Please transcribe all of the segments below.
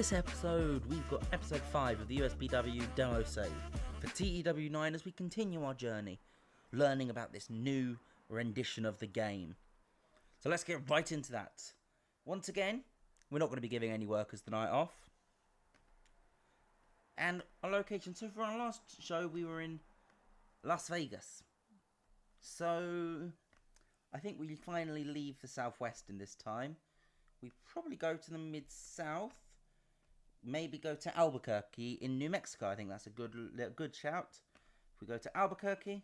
this episode, we've got episode 5 of the USPW demo save for TEW9 as we continue our journey, learning about this new rendition of the game. So let's get right into that. Once again, we're not going to be giving any workers the night off. And our location, so for our last show, we were in Las Vegas. So I think we finally leave the Southwest in this time. We probably go to the Mid-South. Maybe go to Albuquerque in New Mexico. I think that's a good shout. If we go to Albuquerque.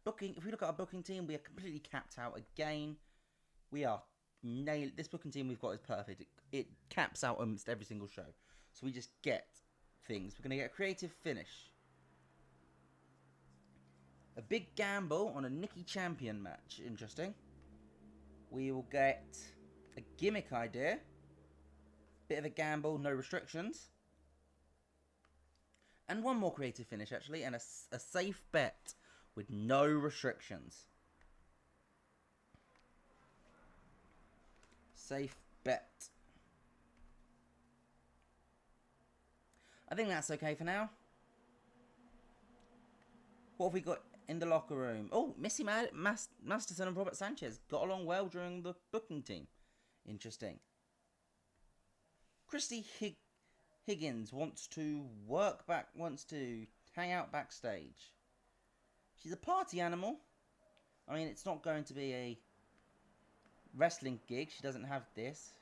If we look at our booking team, we are completely capped out again. We are nailed. This booking team we've got is perfect. It caps out almost every single show. So we just get things. We're going to get a creative finish. A big gamble on a Nicky Champion match. Interesting. We will get a gimmick idea. Bit of a gamble, no restrictions. And one more creative finish, actually. And a safe bet with no restrictions. Safe bet. I think that's okay for now. What have we got in the locker room? Oh, Missy Masterson and Robert Sanchez got along well during the booking team. Interesting. Christy Higgins wants to hang out backstage. She's a party animal. I mean, it's not going to be a wrestling gig. She doesn't have this.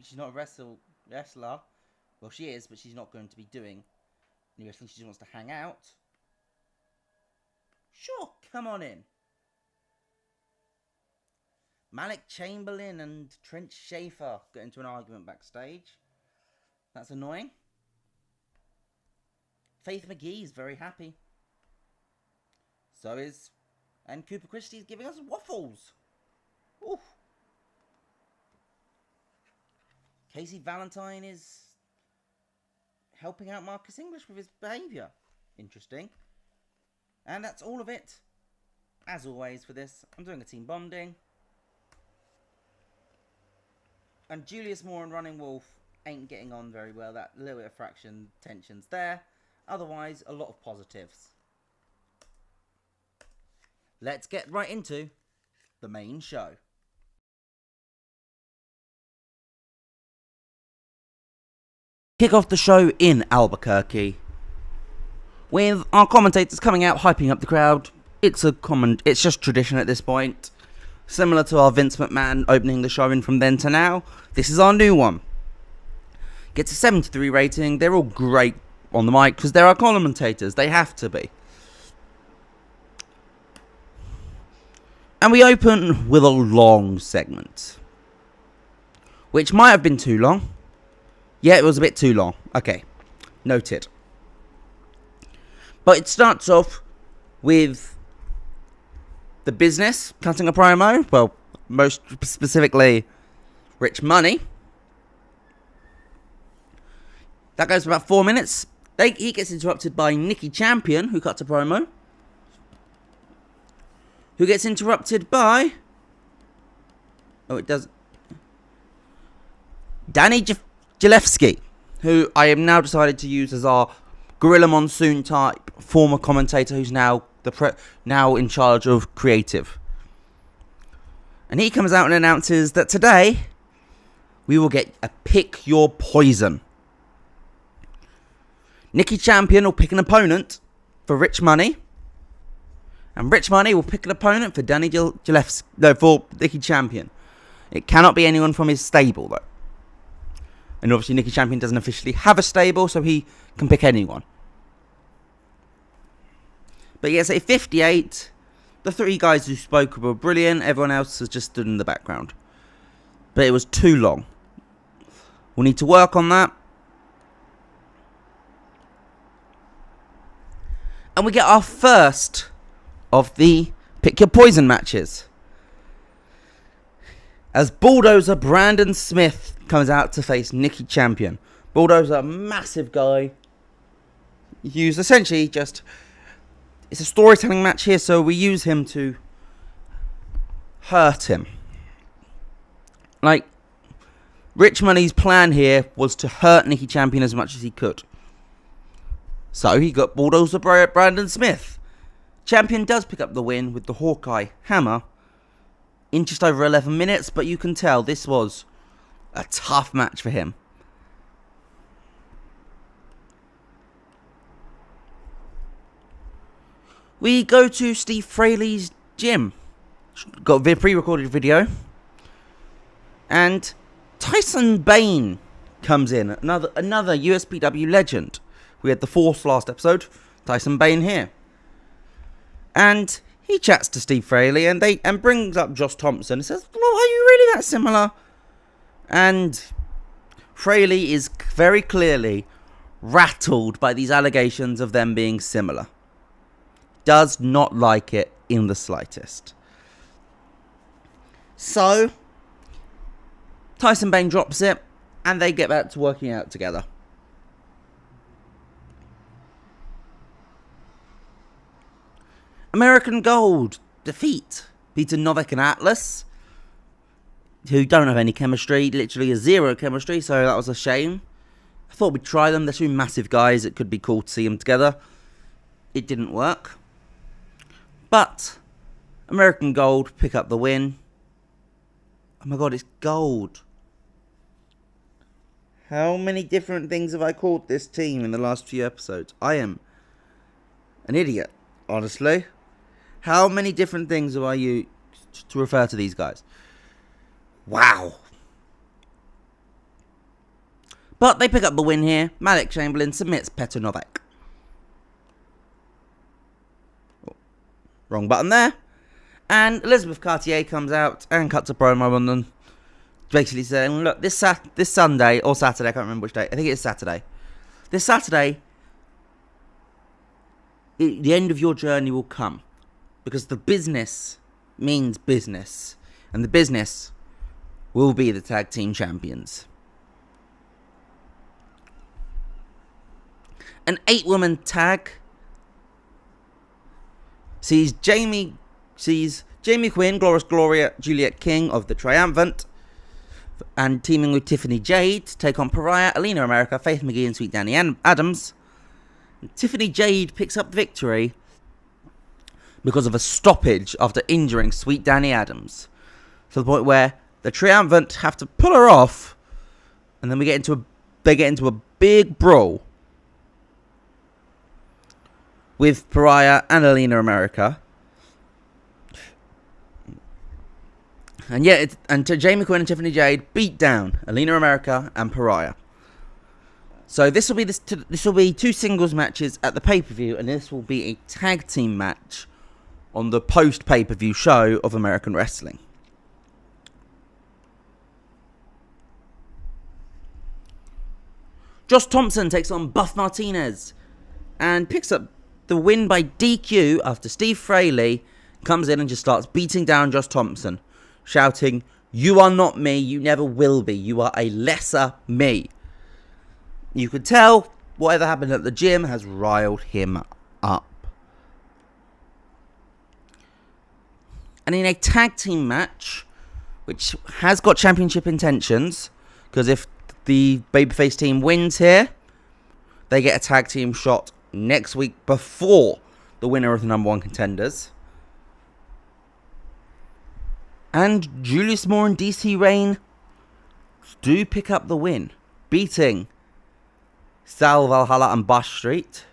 She's not a wrestler. Well, she is, but she's not going to be doing any wrestling. She just wants to hang out. Sure, come on in. Malik Chamberlain and Trent Schaefer got into an argument backstage. That's annoying. Faith McGee's very happy. And Cooper Christie's giving us waffles. Ooh. Casey Valentine is helping out Marcus English with his behaviour. Interesting. And that's all of it. As always for this, I'm doing a team bonding. And Julius Moore and Running Wolf ain't getting on very well. That little bit of fraction tensions there. Otherwise, a lot of positives. Let's get right into the main show. Kick off the show in Albuquerque with our commentators coming out, hyping up the crowd. It's just tradition at this point. Similar to our Vince McMahon opening the show in From Then to Now. This is our new one. Gets a 73 rating. They're all great on the mic because they're our commentators. They have to be. And we open with a long segment, which might have been too long. Yeah, it was a bit too long. Okay, noted. But it starts off with the business cutting a promo. Well, most specifically, Rich Money. That goes for about 4 minutes. He gets interrupted by Nicky Champion, who cuts a promo. Who gets interrupted by... Oh, it does... Danny Jalewski, who I have now decided to use as our Gorilla Monsoon type former commentator who's now now in charge of creative. And he comes out and announces that today we will get a Pick Your Poison. Nicky Champion will pick an opponent for Rich Money. And Rich Money will pick an opponent for Danny Jalewski. No, for Nicky Champion. It cannot be anyone from his stable, though. And obviously Nicky Champion doesn't officially have a stable, so he can pick anyone. But yes, at 58, the 3 guys who spoke were brilliant. Everyone else has just stood in the background. But it was too long. We'll need to work on that. And we get our first of the Pick Your Poison matches. As Bulldozer Brandon Smith comes out to face Nicky Champion. Bulldozer, a massive guy. He's essentially just... It's a storytelling match here, so we use him to hurt him. Like, Rich Money's plan here was to hurt Nicky Champion as much as he could. So he got Bulldozer Brandon Smith. Champion does pick up the win with the Hawkeye Hammer in just over 11 minutes, but you can tell this was a tough match for him. We go to Steve Fraley's gym. Got a pre-recorded video. And Tyson Bane comes in. Another USPW legend. We had the fourth last episode. Tyson Bane here. And he chats to Steve Fraley and brings up Josh Thompson and says, "Well, are you really that similar?" And Fraley is very clearly rattled by these allegations of them being similar. Does not like it in the slightest. So Tyson Bane drops it and they get back to working out together. American Gold beaten Novak and Atlas, who don't have any chemistry, literally a zero chemistry, so that was a shame. I thought we'd try them. They're two massive guys. It could be cool to see them together. It didn't work. But American Gold pick up the win. Oh my god, it's gold. How many different things have I called this team in the last few episodes? I am an idiot, honestly. How many different things have I used to refer to these guys? Wow. But they pick up the win here. Malik Chamberlain submits Petr Novak. Wrong button there. And Elizabeth Cartier comes out and cuts a promo on them. Basically saying, look, this Sunday, or Saturday, I can't remember which day. I think it's Saturday. This Saturday, the end of your journey will come. Because the business means business. And the business will be the tag team champions. An 8-woman tag sees Jamie Quinn, Glorious Gloria, Juliet King of the Triumphant, and teaming with Tiffany Jade take on Pariah, Alina America, Faith McGee, and Sweet Danny Adams. And Tiffany Jade picks up the victory because of a stoppage after injuring Sweet Danny Adams, to the point where the Triumphant have to pull her off, and then they get into a big brawl with Pariah and Alina America. And Jamie Quinn and Tiffany Jade beat down Alina America and Pariah. So this will be two singles matches at the pay-per-view, and this will be a tag team match on the post pay-per-view show of American Wrestling. Josh Thompson takes on Buff Martinez and picks up the win by DQ after Steve Fraley comes in and just starts beating down Josh Thompson, shouting, "You are not me, you never will be, you are a lesser me." You could tell whatever happened at the gym has riled him up. And in a tag team match, which has got championship intentions, because if the babyface team wins here, they get a tag team shot next week before the winner of the number one contenders. And Julius Moore and DC Reign do pick up the win, beating Sal Valhalla and Bush Street.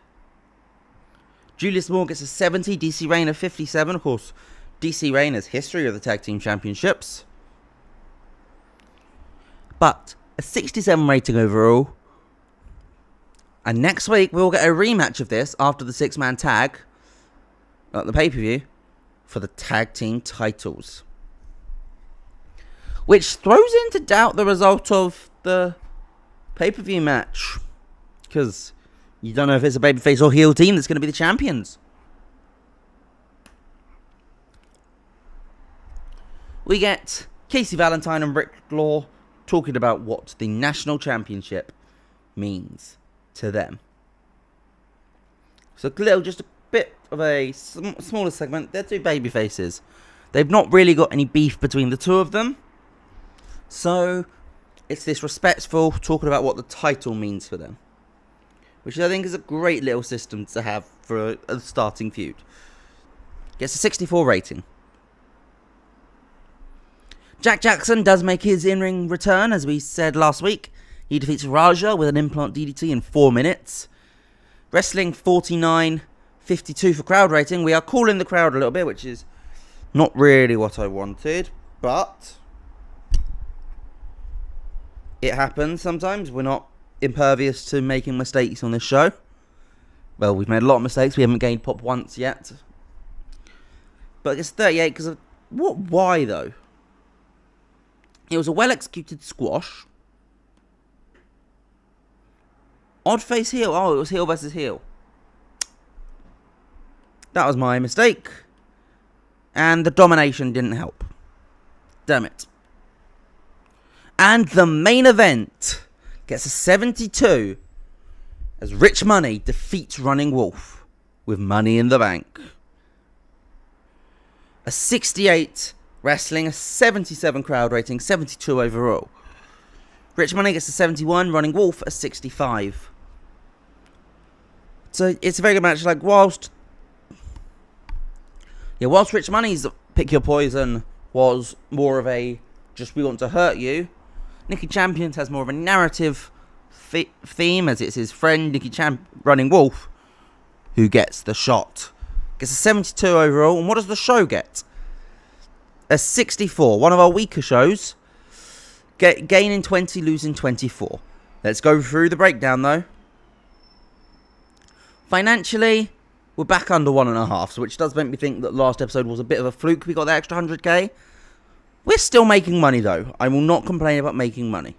Julius Moore gets a 70, DC Reign a 57. Of course, DC Reign has history of the tag team championships. But a 67 rating overall. And next week, we'll get a rematch of this after the 6-man tag at the pay-per-view for the tag team titles. Which throws into doubt the result of the pay-per-view match, because you don't know if it's a babyface or heel team that's going to be the champions. We get Casey Valentine and Rick Law talking about what the national championship means to them. So just a bit of a smaller segment. They're two babyfaces. They've not really got any beef between the two of them. So it's disrespectful talking about what the title means for them. Which I think is a great little system to have for a starting feud. Gets a 64 rating. Jack Jackson does make his in-ring return, as we said last week. He defeats Raja with an implant DDT in 4 minutes. Wrestling 49.52 for crowd rating. We are cooling the crowd a little bit, which is not really what I wanted, but it happens sometimes. We're not impervious to making mistakes on this show. Well, we've made a lot of mistakes. We haven't gained pop once yet. But it's 38 because of... Why, though? It was a well-executed squash. Odd face heel. Oh, it was heel versus heel. That was my mistake. And the domination didn't help. Damn it. And the main event gets a 72 as Rich Money defeats Running Wolf with Money in the Bank. A 68 wrestling, a 77 crowd rating, 72 overall. Rich Money gets a 71, Running Wolf a 65. So it's a very good match. Like, whilst Rich Money's Pick Your Poison was more of a just we want to hurt you, Nicky Champion has more of a narrative theme, as it's his friend Running Wolf who gets the shot. Gets a 72 overall. And what does the show get? A 64. One of our weaker shows. Gaining 20, losing 24. Let's go through the breakdown though. Financially, we're back under 1.5, which does make me think that last episode was a bit of a fluke. We got the extra 100k. We're still making money though. I will not complain about making money.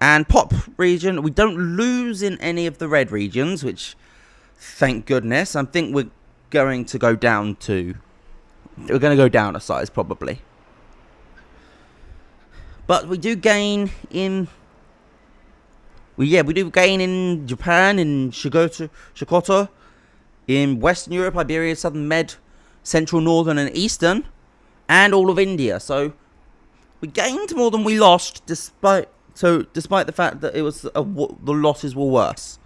And pop region, we don't lose in any of the red regions, which, thank goodness. I think we're going to go down a size probably. But we do gain in... we do gain in Japan, in Shikoto, in Western Europe, Iberia, Southern Med, Central, Northern and Eastern, and all of India. So we gained more than we lost, despite the fact that it was the losses were worse.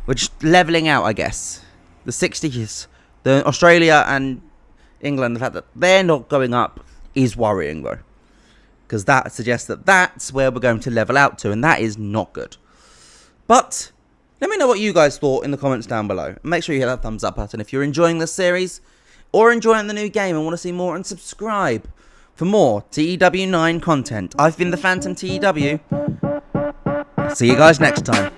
We're just levelling out, I guess. The 60s, the Australia and England, the fact that they're not going up is worrying though. Because that suggests that that's where we're going to level out to, and that is not good. But let me know what you guys thought in the comments down below. Make sure you hit that thumbs up button if you're enjoying this series or enjoying the new game and want to see more, and subscribe for more TEW9 content. I've been the Phantom TEW. See you guys next time.